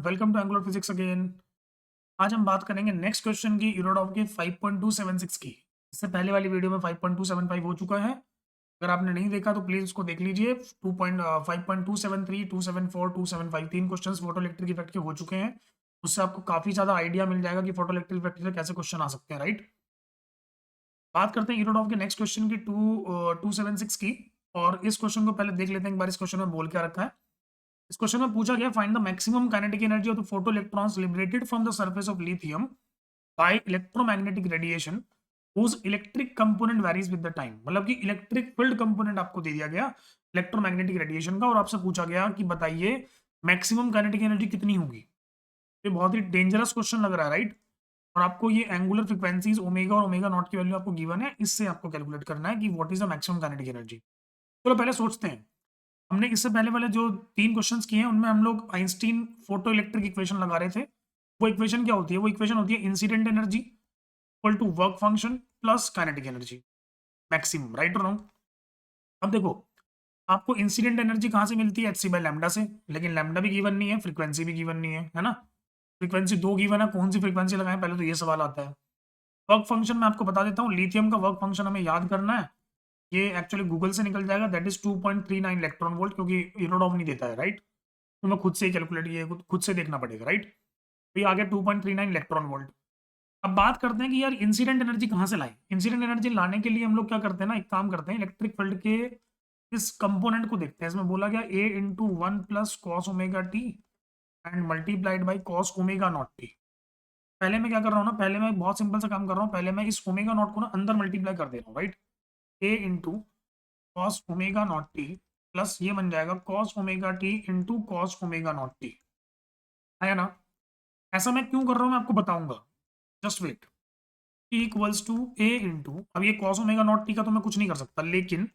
Welcome to angular physics again. आज हम बात करेंगे नेक्स्ट क्वेश्चन की, यूरोडॉफ के 5.276 की। इससे पहले वाली वीडियो में 5.275 हो चुका है। अगर आपने नहीं देखा तो प्लीज उसको देख लीजिए। 5.273, 274, 275 तीन क्वेश्चन फोटो इलेक्ट्रिक इफेक्ट के हो चुके हैं। उससे आपको काफी ज्यादा आइडिया मिल जाएगा कि फोटो इलेक्ट्रिक इफेक्ट से कैसे क्वेश्चन आ सकते हैं, राइट। बात करते हैं यूरोडॉफ के नेक्स्ट क्वेश्चन की 276 की। और इस क्वेश्चन को पहले देख लेते हैं एक बार इस क्वेश्चन में बोल क्या रखा है। इस क्वेश्चन में पूछा गया, find the maximum kinetic energy of the photo electrons liberated from the surface of lithium by electromagnetic radiation whose electric component varies with the time. मतलब कि इलेक्ट्रिक फील्ड कंपोनेंट आपको दे दिया गया इलेक्ट्रोमैग्नेटिक रेडिएशन का, और आपसे पूछा गया कि बताइए मैक्सिमम काइनेटिक एनर्जी कितनी होगी। ये बहुत ही डेंजरस क्वेश्चन लग रहा है, राइट। और आपको ये एंगुलर फ्रीक्वेंसीज ओमेगा और ओमेगा नॉट की वैल्यू आपको गिवन है, इससे आपको कैलकुलेट करना है कि what is the maximum kinetic energy. चलो पहले सोचते हैं। हमने इससे पहले वाले जो तीन क्वेश्चंस किए हैं उनमें हम लोग आइंस्टीन फोटो इलेक्ट्रिक इक्वेशन लगा रहे थे। वो इक्वेशन क्या होती है? वो इक्वेशन होती है incident energy equal to work function plus kinetic energy maximum, right और रॉन्ग। अब देखो, आपको इंसिडेंट एनर्जी कहाँ से मिलती है? एच सी बाई लैम्डा से। लेकिन लैम्डा भी गिवन नहीं है, फ्रीक्वेंसी भी गिवन नहीं है ना। फ्रीक्वेंसी दो गिवन है, कौन सी फ्रीक्वेंसी लगाएं पहले तो ये सवाल आता है। वर्क फंक्शन मैं आपको बता देता हूँ, लिथियम का वर्क फंक्शन हमें याद करना है। ये एक्चुअली गूगल से निकल जाएगा, दैट इज 2.39 इलेक्ट्रॉन वोल्ट, क्योंकि यूरोडॉम नहीं देता है, राइट। तो मैं खुद से ही कैलकुलेट, ये खुद से देखना पड़ेगा, राइट। तो ये आ गया 2.39 इलेक्ट्रॉन वोल्ट। अब बात करते हैं कि यार इंसिडेंट एनर्जी कहाँ से लाएं। इंसिडेंट एनर्जी लाने के लिए हम लोग क्या करते हैं ना, एक काम करते हैं, इलेक्ट्रिक फील्ड के इस कंपोनेंट को देखते हैं। इसमें बोला गया A into one plus cos omega T and multiplied by cos omega not T. पहले मैं क्या कर रहा हूँ ना, पहले मैं बहुत सिंपल सा काम कर रहा हूँ, पहले मैं इस ओमेगा नॉट को ना अंदर मल्टीप्लाई कर दे रहा हूँ, right. A into cos omega not T plus ये बन जाएगा cos omega T into cos omega not T, है ना। ऐसा मैं क्यों कर रहा हूँ मैं आपको बताऊंगा, just wait. T equals to A into, अब ये कॉस ओमेगा नॉट टी का तो मैं कुछ नहीं कर सकता, लेकिन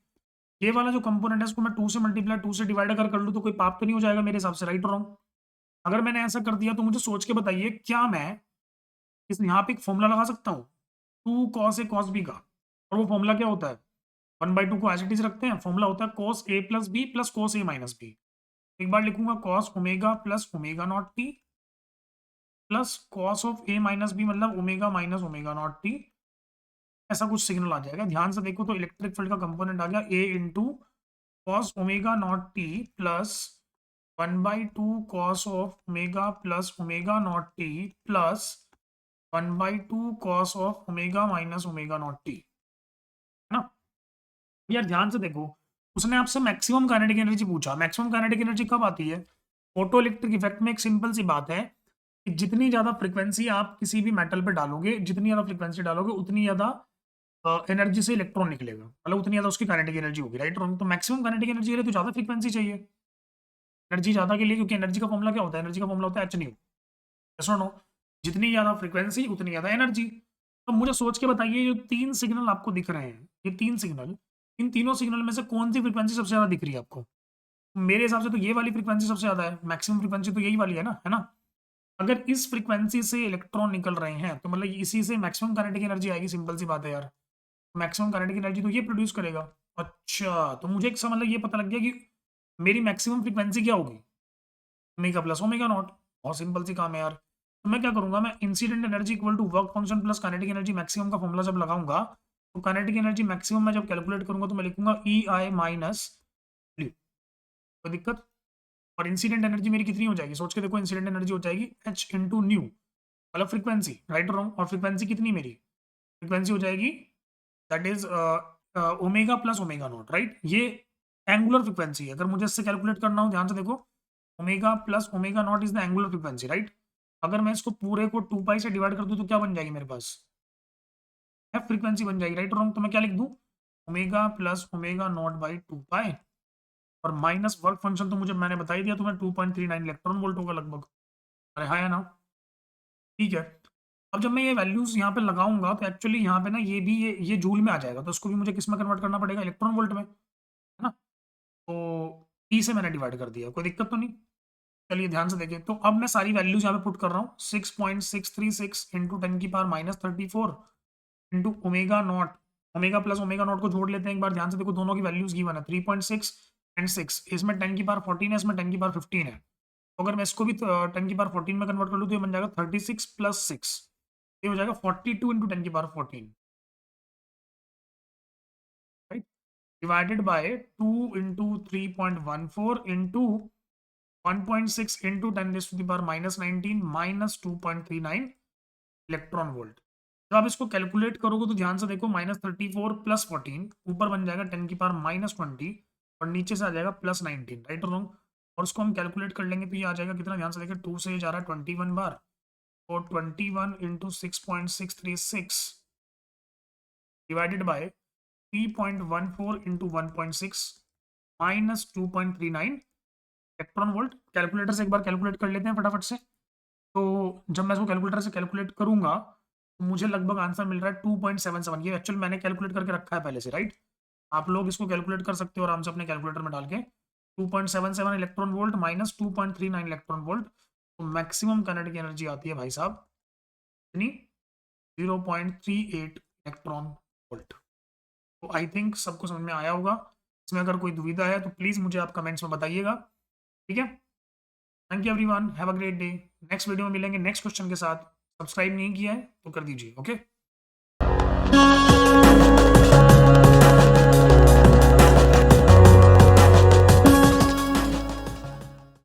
ये वाला जो कंपोनेंट है इसको मैं 2 से मल्टीप्लाई 2 से डिवाइड अगर कर लूँ तो कोई पाप तो नहीं हो जाएगा मेरे हिसाब से, राइट और रॉन्ग। अगर मैंने ऐसा कर दिया तो मुझे सोच के बताइए, क्या मैं इस यहाँ पे एक फॉर्मूला लगा सकता हूँ 2 कॉस ए कॉस बी का। और वो फॉर्मूला क्या होता है? 1/2 को एज इट इज रखते हैं, फॉर्मूला होता है cos A plus B plus cos A minus B. एक बार लिखूंगा cos omega plus omega not T plus cos of A minus B, मतलब omega minus omega not T. ऐसा कुछ सिग्नल आ जाएगा, ध्यान से देखो तो इलेक्ट्रिक फील्ड का कंपोनेंट आ गया A into cos omega not T plus 1/2 cos of omega plus omega not T plus 1/2 cos of omega minus omega not T, है ना। यार ध्यान से देखो, उसने आपसे मैक्सिमम काइनेटिक एनर्जी पूछा। मैक्सिमम काइनेटिक एनर्जी कब आती है? फोटो इलेक्ट्रिक इफेक्ट में एक सिंपल सी बात है कि जितनी ज्यादा फ्रीक्वेंसी आप किसी भी मेटल पे डालोगे, जितनी ज्यादा फ्रीक्वेंसी डालोगे उतनी ज्यादा एनर्जी से इलेक्ट्रॉन निकलेगा, मतलब उतनी ज्यादा उसकी काइनेटिक एनर्जी होगी, राइट। तो मैक्सिमम काइनेटिक एनर्जी के लिए तो ज्यादा फ्रीक्वेंसी चाहिए, एनर्जी ज्यादा के लिए, क्योंकि एनर्जी का फॉर्मूला क्या होता है? एनर्जी का फॉर्मूला होता है एच न्यू। यस नो, जितनी ज्यादा फ्रीक्वेंसी उतनी ज्यादा एनर्जी। तो मुझे सोच के बताइए, जो तीन सिग्नल आपको दिख रहे हैं, ये तीन सिग्नल, इन तीनों सिग्नल में से कौन सी फ्रीक्वेंसी सबसे ज्यादा दिख रही है आपको? मेरे हिसाब से तो ये वाली फ्रीक्वेंसी सबसे ज्यादा है, मैक्सिमम फ्रीक्वेंसी तो यही वाली है ना। अगर इस फ्रीक्वेंसी से इलेक्ट्रॉन निकल रहे हैं तो मतलब इसी से मैक्सिमम काइनेटिक एनर्जी आएगी, सिंपल सी बात है यार। मैक्सिमम काइनेटिक एनर्जी तो ये प्रोड्यूस करेगा। अच्छा, तो मुझे एक मतलब ये पता लग गया कि मेरी मैक्सिमम फ्रीक्वेंसी क्या होगी, ओमेगा प्लस ओमेगा नॉट। बहुत सिंपल सी काम है यार। तो मैं क्या करूंगा, मैं incident energy equal to work function plus kinetic energy maximum का फॉर्मूला जब लगाऊंगा, तो काइनेटिक एनर्जी मैक्सिमम मैं जब कैलकुलेट करूंगा तो मैं लिखूंगा ई आई माइनस ल्यू, कोई दिक्कत। और इंसिडेंट एनर्जी मेरी कितनी हो जाएगी? सोच के देखो, इंसिडेंट एनर्जी हो जाएगी एच इंटू न्यू, मतलब फ्रीक्वेंसी, राइट और रॉन्ग। और फ्रीक्वेंसी कितनी मेरी? फ्रीक्वेंसी हो जाएगी that is omega plus omega not, right. ये एंगुलर फ्रीक्वेंसी है। अगर मुझे इससे कैलकुलेट करना हो, ध्यान से देखो, omega plus omega not is the angular frequency, right. अगर मैं इसको पूरे को 2 पाई से डिवाइड कर दूं तो क्या बन जाएगी मेरे पास? एफ फ्रीक्वेंसी बन जाएगी, राइट और रॉन्ग। तो मैं क्या लिख दूं, omega plus omega not by 2 पाई, और माइनस वर्क फंक्शन तो मुझे मैंने बता ही दिया तुम्हें 2.39 इलेक्ट्रॉन वोल्ट होगा लगभग। अरे हाँ, है ना, ठीक है। अब जब मैं ये वैल्यूज यहाँ पे लगाऊंगा तो एक्चुअली यहाँ पे ना ये भी ये जूल में आ जाएगा, तो इसको भी मुझे किस में कन्वर्ट करना पड़ेगा? इलेक्ट्रॉन वोल्ट में, है ना। तो ई से मैंने डिवाइड कर दिया, कोई दिक्कत तो नहीं। चलिए ध्यान से देखिए, तो अब मैं सारी वैल्यूज यहाँ पे पुट कर रहा हूँ। 6.636 into 10⁻34 into omega naught, omega plus omega not को जोड़ लेते हैं एक बार। ध्यान से देखो, दोनों की वैल्यूज गिवन है 3.6 एंड 6, इसमें 10⁻14 है, इसमें 10⁻15 है। तो अगर मैं इसको भी 10⁻14 में कन्वर्ट कर लूँ तो ये बन जाएगा 36 + 6, ये हो जाएगा 42 × 10⁻14, right, divided by 2 × 3.14 × 1.6 × 10⁻19 minus 2.39 electron volt. जब आप इसको कैलकुलेट करोगे तो ध्यान से देखो, -34 + 14 ऊपर बन जाएगा 10⁻20 और नीचे से आ जाएगा +19, राइट और रॉन्ग। और उसको हम कैलकुलेट कर लेंगे तो ये आ जाएगा कितना, ध्यान से देखिए, 2 से जा रहा है 21 बार, और 21 × 6.636 divided by 3.14 × 1.6 minus 2.39 electron volt. Calculator से एक बार कैलकुलेट कर लेते हैं फटाफट से। तो जब मैं इसको कैलकुलेटर से कैलकुलेट करूंगा तो मुझे लगभग आंसर मिल रहा है 2.77। ये एक्चुअल मैंने कैलकुलेट करके रखा है पहले से, राइट। आप लोग इसको कैलकुलेट कर सकते हो आराम से अपने कैलकुलेटर में डाल के। 2.77 electron volt minus 2.39 electron volt, तो मैक्सिमम काइनेटिक एनर्जी आती है भाई साहब यानी 0.38 इलेक्ट्रॉन वोल्ट। तो आई थिंक सबको समझ में आया होगा। इसमें अगर कोई दुविधा है तो प्लीज़ मुझे आप कमेंट्स में बताइएगा, ठीक है। Thank you everyone, have a great day. Next video में मिलेंगे नेक्स्ट क्वेश्चन के साथ। सब्सक्राइब नहीं किया है तो कर दीजिए, ओके।